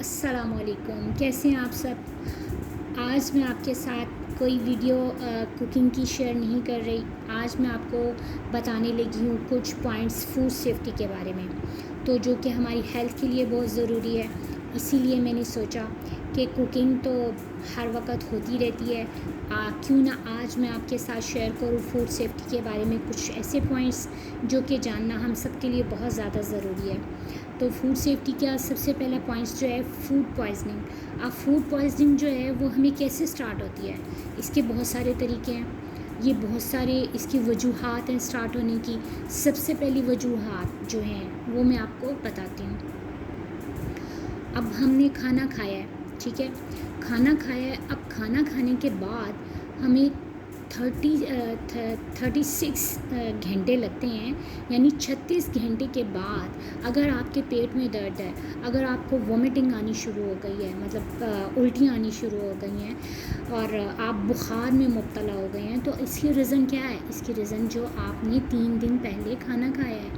अस्सलामुअलैकुम, कैसे हैं आप सब। आज मैं आपके साथ कोई वीडियो कुकिंग की शेयर नहीं कर रही। आज मैं आपको बताने लगी हूँ कुछ पॉइंट्स फूड सेफ्टी के बारे में, तो जो कि हमारी हेल्थ के लिए बहुत ज़रूरी है। इसीलिए मैंने सोचा कि कुकिंग तो हर वक्त होती रहती है, क्यों ना आज मैं आपके साथ शेयर करूँ फूड सेफ्टी के बारे में कुछ ऐसे पॉइंट्स जो कि जानना हम सब के लिए बहुत ज़्यादा ज़रूरी है। तो फूड सेफ्टी का सबसे पहला पॉइंट्स जो है फूड पॉइजनिंग। अब फूड पॉइजनिंग जो है वो हमें कैसे स्टार्ट होती है, इसके बहुत सारे तरीके हैं। ये बहुत सारे इसकी वजूहात हैं स्टार्ट होने की। सबसे पहली वजूहात जो हैं वो मैं आपको बताती हूँ। अब हमने खाना खाया है, ठीक है, खाना खाया है। अब खाना खाने के बाद हमें 36 घंटे लगते हैं, यानी 36 घंटे के बाद अगर आपके पेट में दर्द है, अगर आपको वॉमिटिंग आनी शुरू हो गई है, मतलब उल्टियाँ आनी शुरू हो गई हैं और आप बुखार में मुब्तला हो गए हैं, तो इसकी रीज़न क्या है? इसकी रीज़न जो आपने 3 दिन पहले खाना खाया है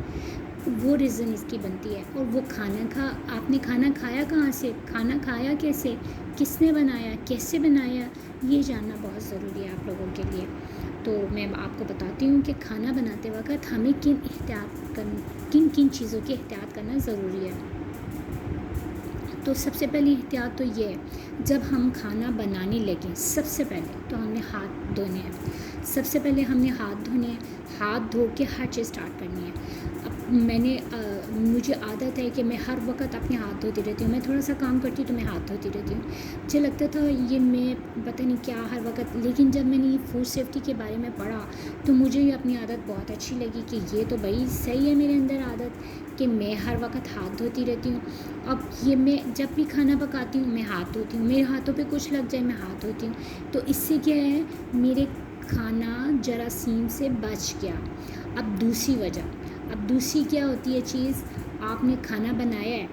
वो रीज़न इसकी बनती है। और वो आपने खाना खाया कहाँ से, खाना खाया कैसे, किसने बनाया, कैसे बनाया, ये जानना बहुत ज़रूरी है आप लोगों के लिए। तो मैं आपको बताती हूँ कि खाना बनाते वक्त हमें किन किन चीज़ों की एहतियात करना ज़रूरी है। तो सबसे पहली एहतियात तो ये है, जब हम खाना बनाने लगें सबसे पहले तो हमने हाथ धोने हैं। सबसे पहले हमने हाथ धोने हैं, हाथ धो के हर चीज़ स्टार्ट करनी है। अब मुझे आदत है कि मैं हर वक्त अपने हाथ धोती रहती हूँ। मैं थोड़ा सा काम करती हूँ तो मैं हाथ धोती रहती हूँ। मुझे लगता था ये मैं पता नहीं क्या हर वक्त, लेकिन जब मैंने ये फूड सेफ्टी के बारे में पढ़ा तो मुझे ये अपनी आदत बहुत अच्छी लगी कि ये तो भाई सही है मेरे अंदर आदत कि मैं हर वक्त हाथ धोती रहती हूँ। अब ये मैं जब भी खाना पकाती हूँ मैं हाथ धोती हूँ, मेरे हाथों पे कुछ लग जाए मैं हाथ धोती हूँ। तो इससे क्या है, मेरे खाना जरासीम से बच गया। अब दूसरी क्या होती है चीज़, आपने खाना बनाया है।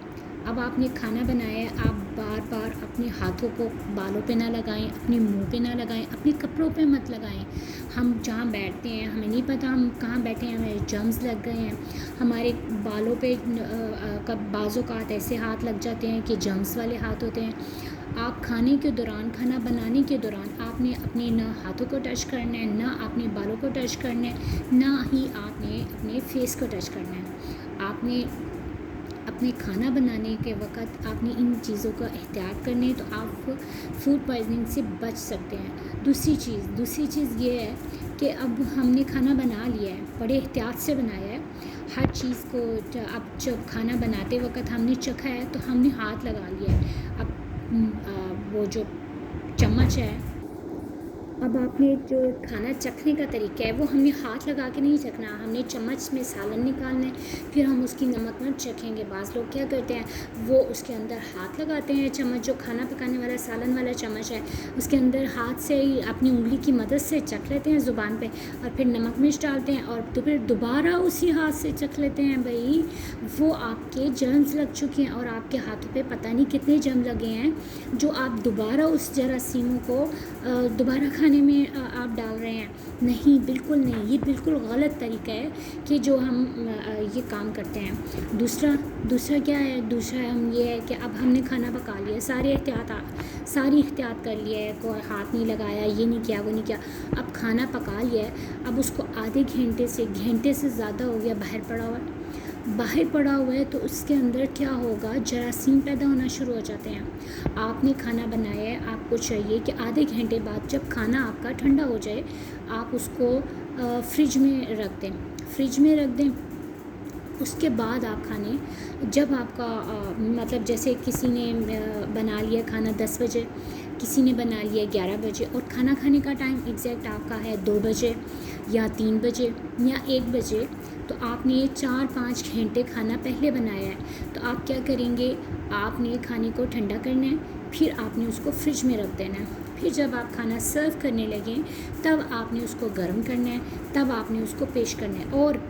अब आपने खाना बनाया है, आप बार बार अपने हाथों को बालों पे ना लगाएं, अपने मुंह पे ना लगाएं, अपने कपड़ों पे मत लगाएं। हम जहाँ बैठते हैं हमें नहीं पता हम कहाँ बैठे हैं, हमें जर्म्स लग गए हैं। हमारे बालों पे कब बाज़ों का हाथ ऐसे हाथ लग जाते हैं कि जर्म्स वाले हाथ होते हैं। आप खाने के दौरान, खाना बनाने के दौरान आपने अपने ना हाथों को टच करना है, ना अपने बालों को टच करना है, ना ही आपने अपने फेस को टच करना है। आपने अपने खाना बनाने के वक्त आपने इन चीज़ों का एहतियात करने है, तो आप फूड पॉइजनिंग से बच सकते हैं। दूसरी चीज़ ये है कि अब हमने खाना बना लिया है, बड़े एहतियात से बनाया है हर चीज़ को। अब जब खाना बनाते वक्त हमने चखा है तो हमने हाथ लगा लिया है। अब वो जो चम्मच है, अब आपने जो खाना चखने का तरीका है वो हमने हाथ लगा के नहीं चखना, हमने चम्मच में सालन निकालना है, फिर हम उसकी नमक मिर्च चखेंगे। बाज़ लोग क्या करते हैं, वो उसके अंदर हाथ लगाते हैं, चम्मच जो खाना पकाने वाला सालन वाला चम्मच है उसके अंदर हाथ से ही अपनी उंगली की मदद से चख लेते हैं ज़ुबान पे, और फिर नमक मिर्च डालते हैं और तो फिर दोबारा उसी हाथ से चख लेते हैं। भाई वो आपके जर्म्स लग चुके हैं और आपके हाथों पे पता नहीं कितने जर्म लगे हैं जो आप दोबारा उस जरासीमों को दोबारा खाने में आप डाल रहे हैं। नहीं, बिल्कुल नहीं, ये बिल्कुल गलत तरीका है कि जो हम ये काम करते हैं। दूसरा क्या है, दूसरा हम ये है कि अब हमने खाना पका लिया, सारी एहतियात कर लिया है, कोई हाथ नहीं लगाया, ये नहीं किया, वो नहीं किया। अब खाना पका लिया है, अब उसको आधे घंटे से ज़्यादा हो गया बाहर पड़ा हुआ है, तो उसके अंदर क्या होगा, जरासीम पैदा होना शुरू हो जाते हैं। आपने खाना बनाया है, आपको चाहिए कि आधे घंटे बाद जब खाना आपका ठंडा हो जाए आप उसको फ्रिज में रख दें। उसके बाद आप खाने, जब आपका मतलब जैसे किसी ने बना लिया खाना 10 बजे, किसी ने बना लिया 11 बजे, और खाना खाने का टाइम एग्जैक्ट आपका है 2 बजे या 3 बजे या 1 बजे, तो आपने 4-5 घंटे खाना पहले बनाया है, तो आप क्या करेंगे, आपने खाने को ठंडा करना है, फिर आपने उसको फ्रिज में रख देना है। फिर जब आप खाना सर्व करने लगें तब आपने उसको गर्म करना है, तब आपने उसको पेश करना है। और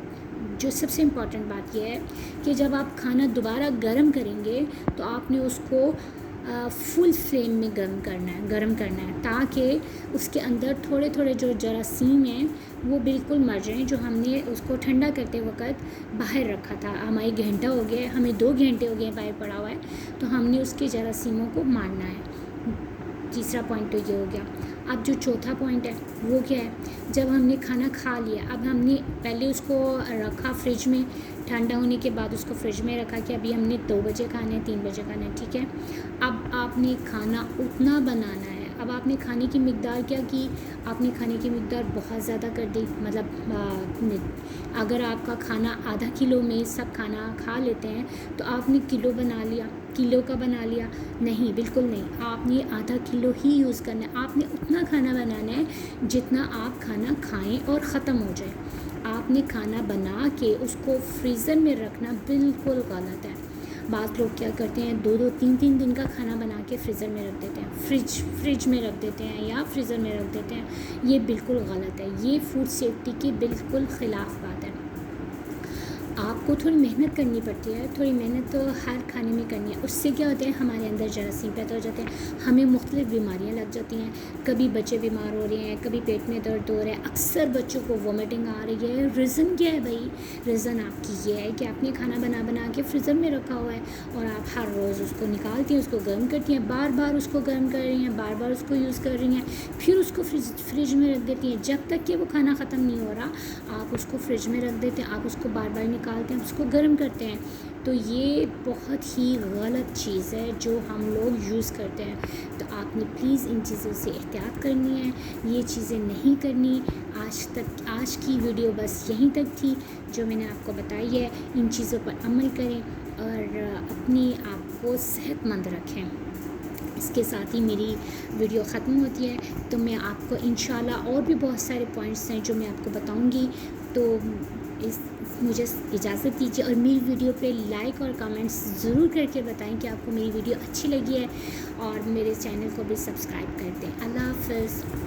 जो सबसे इम्पॉर्टेंट बात यह है कि जब आप खाना दोबारा गर्म करेंगे तो आपने उसको फुल फ्लेम में गर्म करना है ताकि उसके अंदर थोड़े थोड़े जो जरासीम हैं वो बिल्कुल मर जाएं, जो हमने उसको ठंडा करते वक्त बाहर रखा था। हमारे घंटा हो गया, हमें 2 घंटे हो गए बाहर पड़ा हुआ है, तो हमने उसके जरासीमों को मारना है। तीसरा पॉइंट तो ये हो गया। अब जो चौथा पॉइंट है वो क्या है, जब हमने खाना खा लिया, अब हमने पहले उसको रखा फ्रिज में, ठंडा होने के बाद उसको फ्रिज में रखा कि अभी हमने 2 बजे खाना है, 3 बजे खाना है, ठीक है। अब आपने खाना उतना बनाना है। अब आपने खाने की मिक़दार क्या की, आपने खाने की मिक़दार बहुत ज़्यादा कर दी। मतलब अगर आपका खाना आधा किलो में सब खाना खा लेते हैं तो आपने किलो बना लिया, किलो का बना लिया, नहीं, बिल्कुल नहीं। आपने आधा किलो ही यूज़ करना है। आपने उतना खाना बनाना है जितना आप खाना खाएं और ख़त्म हो जाए। आपने खाना बना के उसको फ्रीज़र में रखना बिल्कुल गलत है। बहुत लोग क्या करते हैं, 2-2 3-3 दिन का खाना बना के फ्रीज़र में रख देते हैं, फ्रिज में रख देते हैं या फ्रीज़र में रख देते हैं। ये बिल्कुल गलत है। ये फूड सेफ्टी की बिल्कुल ख़िलाफ़ बात है। आपको थोड़ी मेहनत करनी पड़ती है, थोड़ी मेहनत तो हर खाने में करनी है। उससे क्या होता है, हमारे अंदर जरासीम पैदा हो जाते हैं, हमें मुख्तलिफ बीमारियां लग जाती हैं। कभी बच्चे बीमार हो रहे हैं, कभी पेट में दर्द हो रहा है, अक्सर बच्चों को वोमिटिंग आ रही है। रीज़न क्या है भाई? रीज़न आपकी ये है कि आपने खाना बना के फ्रीज़र में रखा हुआ है और आप हर रोज़ उसको निकालती हैं, उसको गर्म करती हैं, बार बार उसको गर्म कर रही हैं, बार बार उसको यूज़ कर रही हैं, फिर उसको फ्रिज में रख देती हैं। जब तक कि वो खाना ख़त्म नहीं हो रहा आप उसको फ्रिज में रख देते हैं, आप उसको बार बार निकालते हैं, उसको गर्म करते हैं। तो ये बहुत ही गलत चीज़ है जो हम लोग यूज़ करते हैं। तो आपने प्लीज़ इन चीज़ों से एहतियात करनी है, ये चीज़ें नहीं करनी। आज की वीडियो बस यहीं तक थी जो मैंने आपको बताई है। इन चीज़ों पर अमल करें और अपनी आप को सेहतमंद रखें। इसके साथ ही मेरी वीडियो ख़त्म होती है। तो मैं आपको इंशाल्लाह और भी बहुत सारे पॉइंट्स हैं जो मैं आपको बताऊंगी। तो मुझे इजाज़त दीजिए और मेरी वीडियो पे लाइक और कमेंट्स ज़रूर करके बताएं कि आपको मेरी वीडियो अच्छी लगी है और मेरे चैनल को भी सब्सक्राइब कर दें। अल्लाह हाफ़िज़।